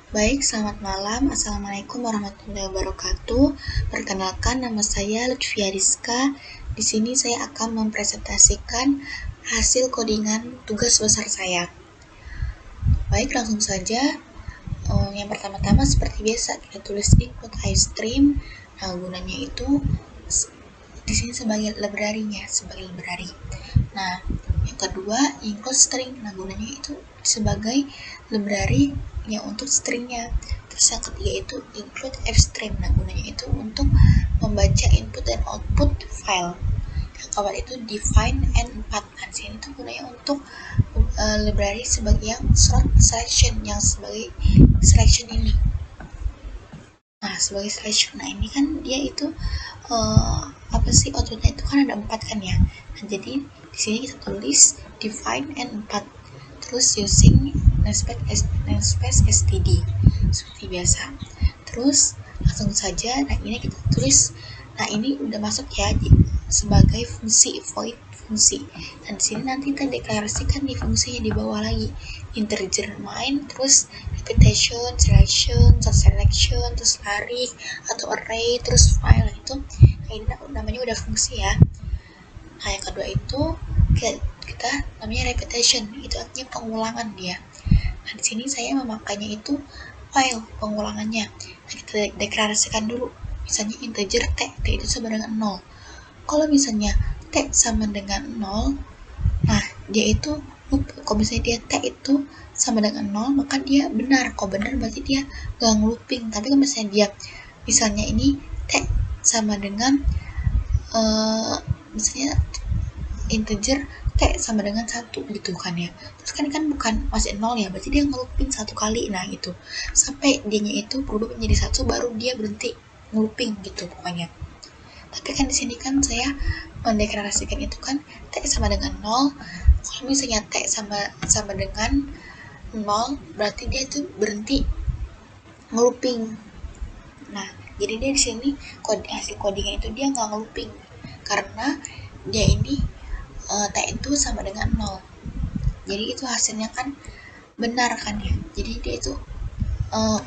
Baik, selamat malam. Assalamualaikum warahmatullahi wabarakatuh. Perkenalkan, nama saya Lutfia Rizka. Di sini saya akan mempresentasikan hasil codingan tugas besar saya. Baik, langsung saja. Yang pertama-tama seperti biasa kita tulis input iStream. Nah, gunanya itu di sini sebagai library-nya, sebagai library. Nah, yang kedua include string. Nah, gunanya itu sebagai library yang untuk stringnya. Terus yang ketiga itu include fstream. Nah, gunanya itu untuk membaca input dan output file. Yang keempat itu define and 4. Nah, sini itu gunanya untuk library sebagai yang sort selection, yang sebagai selection ini. Nah, sebagai selection, nah ini kan dia itu outputnya itu kan ada 4 kan ya. Nah, jadi di sini kita tulis define and 4, terus using namespace std seperti biasa. Terus langsung saja, nah ini kita tulis, nah ini udah masuk ya sebagai fungsi void fungsi. Dan di sini nanti kita deklarasikan di fungsinya di bawah lagi, integer main, terus repetition, selection, selection, terus tarik atau array, terus file. Itu nah ini namanya udah fungsi ya. Nah, yang kedua itu kita namanya repetition, itu artinya pengulangan dia. Nah, di sini saya memakainya itu file pengulangannya. Nah, kita deklarasikan dulu. Misalnya integer t itu sama dengan 0. Kalau misalnya t sama dengan 0, nah dia itu kalau misalnya dia t itu sama dengan 0, maka dia benar. Kalau benar berarti dia gak ngelooping. Tapi kalau misalnya dia misalnya ini t sama dengan misalnya integer t sama dengan 1 gitu kan ya, terus kan bukan masih 0 ya, berarti dia ngelooping 1 kali. Nah gitu, sampai dia itu berubah menjadi 1 baru dia berhenti ngelooping gitu pokoknya. Tapi kan di sini kan saya mendeklarasikan itu kan t sama dengan 0. Kalau misalnya t sama dengan 0, berarti dia itu berhenti ngelooping. Nah, jadi dia di sini hasil codingnya itu dia nggak ngelooping karena dia ini t itu sama dengan 0. Jadi itu hasilnya kan benar kan ya. Jadi dia itu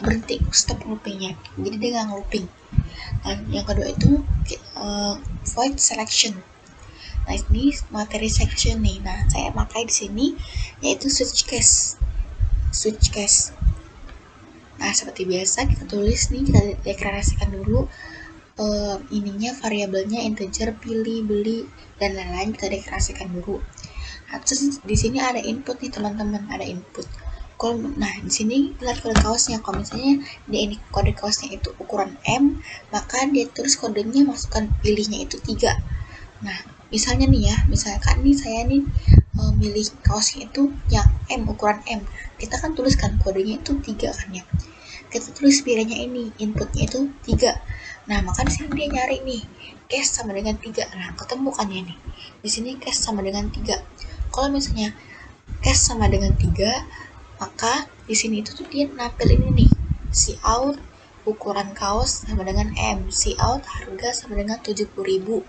berhenti, stop loopingnya. Jadi dia nggak ngelooping. Nah, yang kedua itu void selection. Nah, ini materi section nih. Nah, saya pakai di sini yaitu switch case. Nah, seperti biasa kita tulis nih, kita deklarasikan dulu ininya, variabelnya integer, pilih, beli, dan lain-lain kita deklarasikan dulu. Nah, terus di sini ada input nih teman-teman, ada input. Nah, di sini lihat kode kaosnya. Kalau misalnya dia ini kode kaosnya itu ukuran M, maka dia terus kodenya masukkan pilihnya itu 3. Nah, misalnya nih ya, misalkan nih saya nih milih kaosnya itu yang M, ukuran M. Kita kan tuliskan kodenya itu 3 kan ya. Kita tulis pilihnya ini, inputnya itu 3. Nah, maka di sini dia nyari nih, case sama dengan 3. Nah, ketemu kan ya nih. Di sini case sama dengan 3. Kalau misalnya case sama dengan 3, maka di sini itu tuh dia nampil ini nih, cout ukuran kaos sama dengan M, cout harga sama dengan 70.000.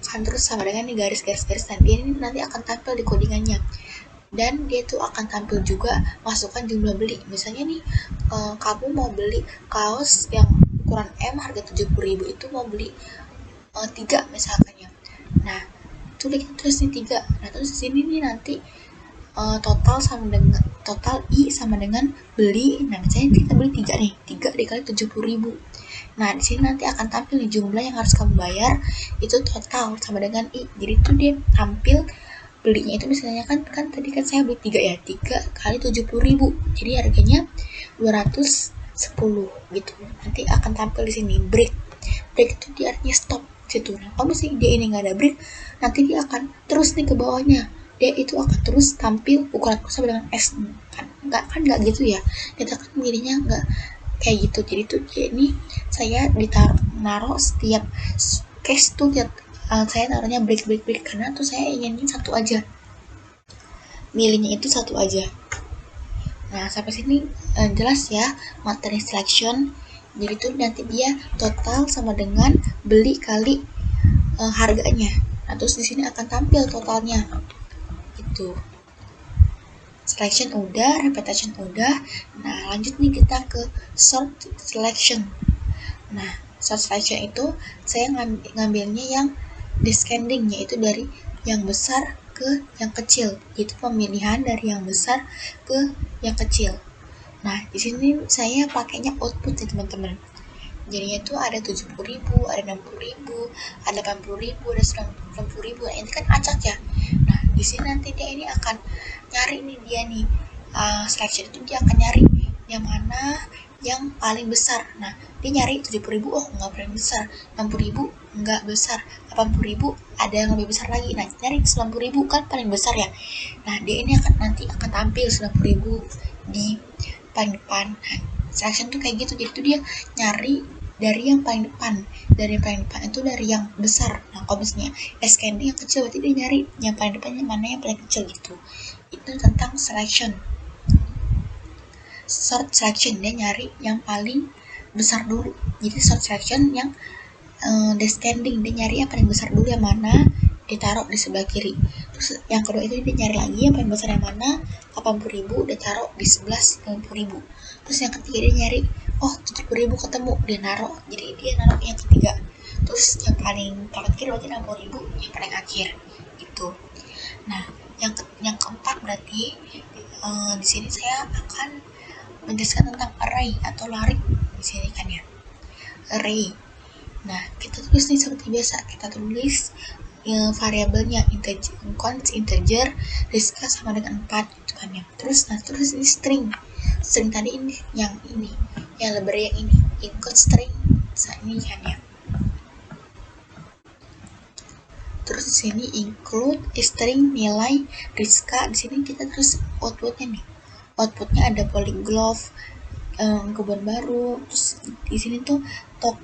Kan terus sama dengan nih garis-garis dan dia ini nanti akan tampil di codingannya. Dan dia tuh akan tampil juga masukkan jumlah beli. Misalnya nih kamu mau beli kaos yang ukuran M harga 70.000 itu mau beli 3 misalkan ya. Nah, tulis nih 3. Nah, terus di sini nih nanti total I sama dengan beli. Nah, misalnya kita beli 3 nih, 3 dikali 70.000. Nah, di sini nanti akan tampil nih jumlah yang harus kamu bayar itu total sama dengan I. Jadi itu dia tampil belinya itu misalnya kan tadi kan saya beli 3 ya, 3 kali 70.000. Jadi harganya 210 gitu. Nanti akan tampil di sini break itu dia artinya stop situ. Nah, kalau misalnya dia ini nggak ada break, nanti dia akan terus nih ke bawahnya. Dia itu akan terus tampil ukuran sama dengan S kan nggak gitu ya, kita kan milihnya nggak kayak gitu. Jadi tuh ini saya naruh setiap case tuh saya naruhnya break karena tuh saya ingin satu aja, milihnya itu satu aja. Nah, sampai sini jelas ya materi selection. Jadi tuh nanti dia total sama dengan beli kali harganya. Nah, terus di sini akan tampil totalnya gitu. Selection udah, repetition udah. Nah, lanjut nih kita ke sort selection. Nah, sort selection itu saya ngambilnya yang descending, yaitu dari yang besar ke yang kecil. Itu pemilihan dari yang besar ke yang kecil. Nah, di sini saya pakainya output ya teman-teman. Jadinya itu ada 70.000, ada 60.000, ada 80.000, ada 90.000. Nah, ini kan acak ya. Nah, di sini nanti dia ini akan nyari nih dia nih selection itu dia akan nyari yang mana yang paling besar. Nah, dia nyari 70.000, oh nggak paling besar, 60.000 nggak besar, 80.000 ada yang lebih besar lagi. Nah, nyari 90.000 kan paling besar ya. Nah, dia ini nanti akan tampil 90.000 di paling depan. Nah, selection tuh kayak gitu, jadi tuh dia nyari dari yang paling depan. Dari yang paling depan itu dari yang besar. Nah, kalau misalnya descending yang kecil, berarti dia nyari yang paling depan yang mana yang paling kecil gitu. Itu tentang selection. Sort selection, dia nyari yang paling besar dulu. Jadi sort selection yang descending, dia nyari yang paling besar dulu, yang mana ditaruh di sebelah kiri. Terus yang kedua itu dia nyari lagi yang paling besar yang mana, 80.000 dia taruh di sebelah 90.000. Terus yang ketiga dia nyari, oh 70.000 ketemu, dia naruh, jadi dia naruh yang ketiga. Terus yang paling terakhir berarti 60.000 yang paling akhir gitu. Nah, yang keempat berarti di sini saya akan menjelaskan tentang array atau larik di sini kan ya. Array. Nah, kita tulis nih seperti biasa, kita tulis variabelnya integer, const integer, Rizka sama dengan 4 gitu kan ya. Terus terus ini string tadi ini yang library yang ini include string ini kan ya. Terus di sini include string nilai Rizka. Di sini kita terus outputnya nih. Outputnya ada polyglove, kebun baru. Terus di sini tuh top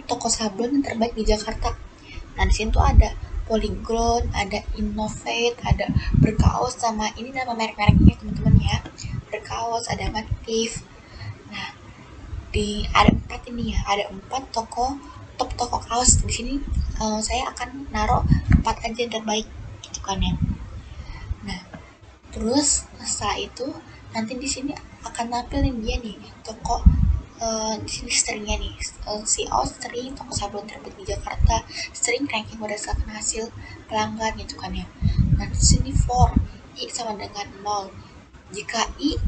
toko sablon yang terbaik di Jakarta. Nah, di sini tuh ada Polyglot, ada Innovate, ada Berkaos, sama ini nama merek-mereknya teman-teman ya. Berkaos, ada Matif. Nah, ada 4 ini ya, ada 4 top toko kaos. Di sini saya akan naruh 4 aja yang terbaik gitu kan ya. Nah, terus setelah itu nanti di sini akan tampilin dia nih toko di sini stringnya nih, CO string toko sablon terbaik di Jakarta, string ranking berdasarkan hasil pelanggan gitu kan ya. Nah, di sini for i sama dengan 0. Jika i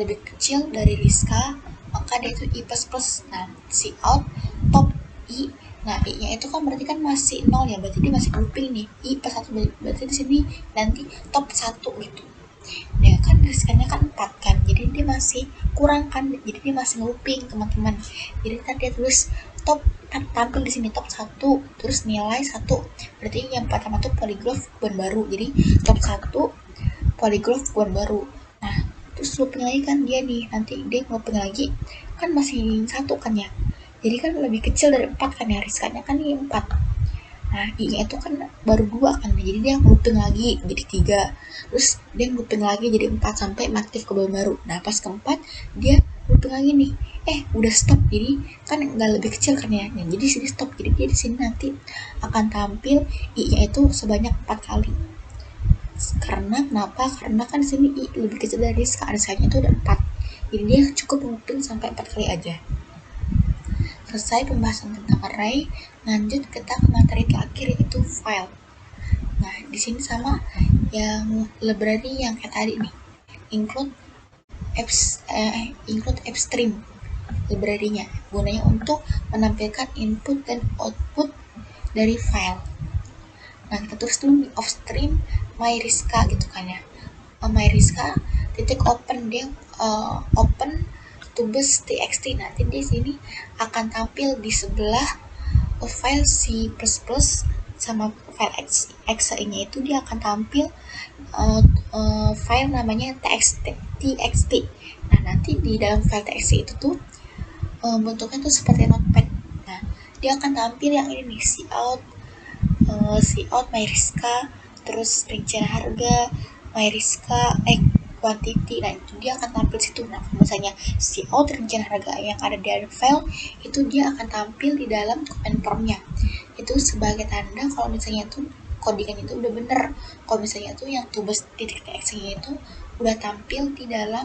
lebih kecil dari Rizka, maka dia itu i plus. Nah, cout top i. Nah, i-nya itu kan berarti kan masih 0 ya, berarti dia masih grouping nih. I plus 1 berarti di sini nanti top 1 gitu. Ya kan riskannya kan 4 kan, jadi dia masih kurang kan, jadi dia masih grouping teman-teman. Jadi tadi dia tulis top, tampil di sini top 1, terus nilai 1, berarti yang pertama tuh polyglove kebun baru, jadi top 1 polyglove kebun baru. Nah, terus looping lagi kan dia nih, nanti dia looping lagi kan masih 1 kan ya, jadi kan lebih kecil dari 4 kan ya, riskannya kan ini 4. Nah, i-nya itu kan baru 2 kan, jadi dia looping lagi jadi 3, terus dia looping lagi jadi 4 sampai aktif ke baru. Nah, pas keempat dia looping lagi nih, udah stop, jadi kan nggak lebih kecil kan ya. Nah, jadi sini stop, jadi dia di sini nanti akan tampil i-nya itu sebanyak 4 kali. Karena kenapa? Karena kan di sini i lebih kecil dari nya itu ada 4, jadi dia cukup looping sampai 4 kali aja. Selesai pembahasan tentang array, lanjut kita ke materi terakhir yaitu file. Nah, di sini sama yang library yang kayak tadi nih, include AppStream library-nya, gunanya untuk menampilkan input dan output dari file. Nah, kita tulis dulu di offstream myRizka gitu kan ya. myRizka titik open, dia open tubes.txt. Nanti di sini akan tampil di sebelah file C++ sama file exe-nya itu dia akan tampil file namanya txt. Nah, nanti di dalam file txt itu tuh bentuknya tuh seperti notepad. Nah, dia akan tampil yang ini nih, cout myRizka, terus rincian harga myRizka, quantity. Nah, itu dia akan tampil situ. Nah, kalau misalnya cout rincian harga yang ada di dalam file itu dia akan tampil di dalam command prompt-nya. Itu sebagai tanda kalau misalnya itu codingan itu udah bener. Kalau misalnya itu yang tubes.txt-nya itu udah tampil di dalam